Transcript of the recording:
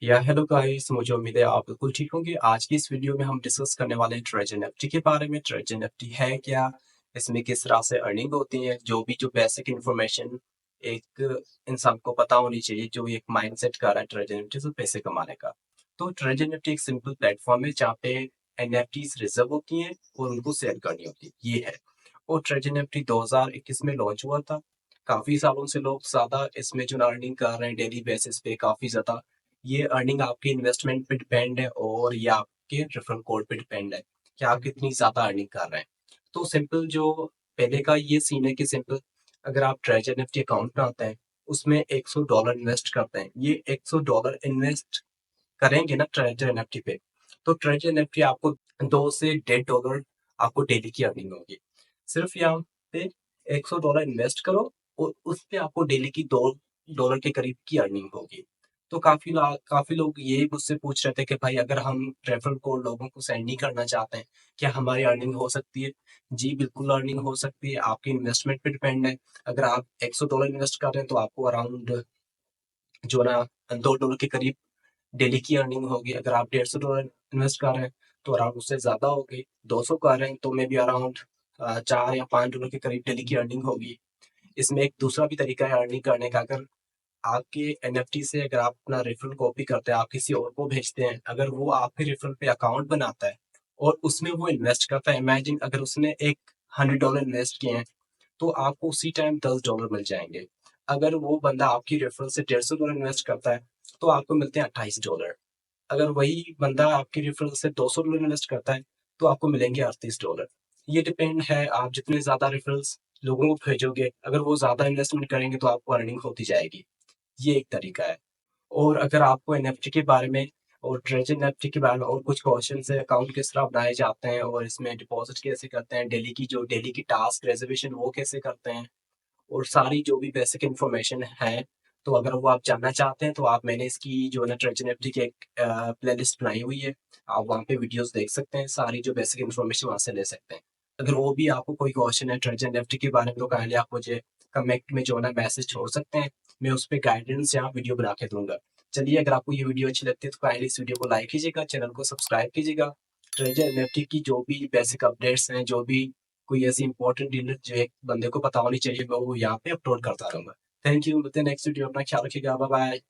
या hello guys, मुझे उम्मीद है आप बिल्कुल ठीक होंगे। आज की इस वीडियो में हम डिस्कस करने वाले हैं ट्रेजर एनएफटी के बारे में। ट्रेजर एनएफटी है क्या, इसमें किस तरह से अर्निंग होती है, जो बेसिक इंफॉर्मेशन एक इंसान को पता होनी चाहिए जो एक माइंडसेट कर रहा है ट्रेजर एनएफटी से पैसे कमाने का। तो ट्रेजर एनएफटी एक सिंपल प्लेटफॉर्म है जहाँ पे एनएफटीज रिजर्व होती हैं और उनको सेल करनी होती है, ये है। और ट्रेजर एनएफटी 2021 में लॉन्च हुआ था। काफी सालों से लोग ज्यादा इसमें जो अर्निंग कर रहे हैं डेली बेसिस पे, काफी ज्यादा। ये अर्निंग आपके इन्वेस्टमेंट पे डिपेंड है और ये आपके रेफरल कोड पे डिपेंड है कि आप कितनी ज्यादा अर्निंग कर रहे हैं। तो सिंपल जो पहले का ये सीन है कि सिंपल अगर आप ट्रेजर निफ्टी अकाउंट बनाते हैं, उसमें $100 इन्वेस्ट करते हैं, ये $100 इन्वेस्ट करेंगे ना ट्रेजर एनएफटी पे, तो ट्रेजर एनएफटी आपको $2 से $1.5 आपको डेली की अर्निंग होगी। सिर्फ यहाँ पे $100 इन्वेस्ट करो और उस पे आपको डेली की $2 के करीब की अर्निंग होगी। तो काफी लोग ये मुझसे पूछ रहे थे कि भाई अगर हम रेफरल कोड लोगों को सेंड नहीं करना चाहते हैं, क्या हमारी अर्निंग हो सकती है? जी बिल्कुल अर्निंग हो सकती है, आपकी इन्वेस्टमेंट पे डिपेंड है। अगर आप $100 इन्वेस्ट कर रहे हैं तो आपको अराउंड जो ना $2 के करीब डेली की अर्निंग होगी। अगर आप $150 इन्वेस्ट कर रहे हैं तो अराउंड उससे ज्यादा होगी। 200 कर रहे हैं तो मे बी अराउंड $4 या $5 के करीब डेली की अर्निंग होगी। इसमें एक दूसरा भी तरीका है अर्निंग करने का। अगर आपके एनएफटी से अगर आप अपना रेफरल कॉपी करते हैं, आप किसी और को भेजते हैं, अगर वो आपके रेफरल पे अकाउंट बनाता है और उसमें वो इन्वेस्ट करता है, इमेजिन अगर उसने एक $100 इन्वेस्ट किए हैं, तो आपको उसी टाइम $10 मिल जाएंगे। अगर वो बंदा आपकी रेफरल से $150 इन्वेस्ट करता है तो आपको मिलते हैं $28। अगर वही बंदा आपकी रेफरल से $200 इन्वेस्ट करता है तो आपको मिलेंगे $38। ये डिपेंड है, आप जितने ज्यादा रेफरल्स लोगों को भेजोगे, अगर वो ज्यादा इन्वेस्टमेंट करेंगे तो आपको अर्निंग होती जाएगी। ये एक तरीका है। और अगर आपको एनएफटी के बारे में और ट्रेजर एनएफटी के बारे में और कुछ क्वेश्चन है, अकाउंट किस तरह बनाए जाते हैं और इसमें डिपॉजिट कैसे करते हैं, डेली की टास्क रिजर्वेशन वो कैसे करते हैं, और सारी जो भी बेसिक इन्फॉर्मेशन है, तो अगर वो आप जानना चाहते हैं तो आप मैंने इसकी जो है ना ट्रेजर एनएफटी की एक प्ले लिस्ट बनाई हुई है। आप वहाँ पे वीडियोस देख सकते हैं, सारी जो बेसिक इन्फॉर्मेशन वहाँ से ले सकते हैं। अगर वो भी आपको कोई क्वेश्चन है ट्रेजर एनएफटी के बारे में तो काइंडली आप मुझे कमेंट में जो है ना मैसेज छोड़ सकते हैं। मैं उस पर गाइडेंस या वीडियो बना के दूंगा। चलिए, अगर आपको ये वीडियो अच्छी लगती है तो काइंडली इस वीडियो को लाइक कीजिएगा, चैनल को सब्सक्राइब कीजिएगा। ट्रेजर एनएफटी की जो भी बेसिक अपडेट्स हैं, जो भी कोई ऐसी इंपॉर्टेंट डील जो एक बंदे को पता होनी चाहिए, मैं वो यहाँ पे अपलोड करता रहूंगा। थैंक यू, मिलते हैं नेक्स्ट वीडियो। अपना ख्याल रखिएगा, बाय बाय।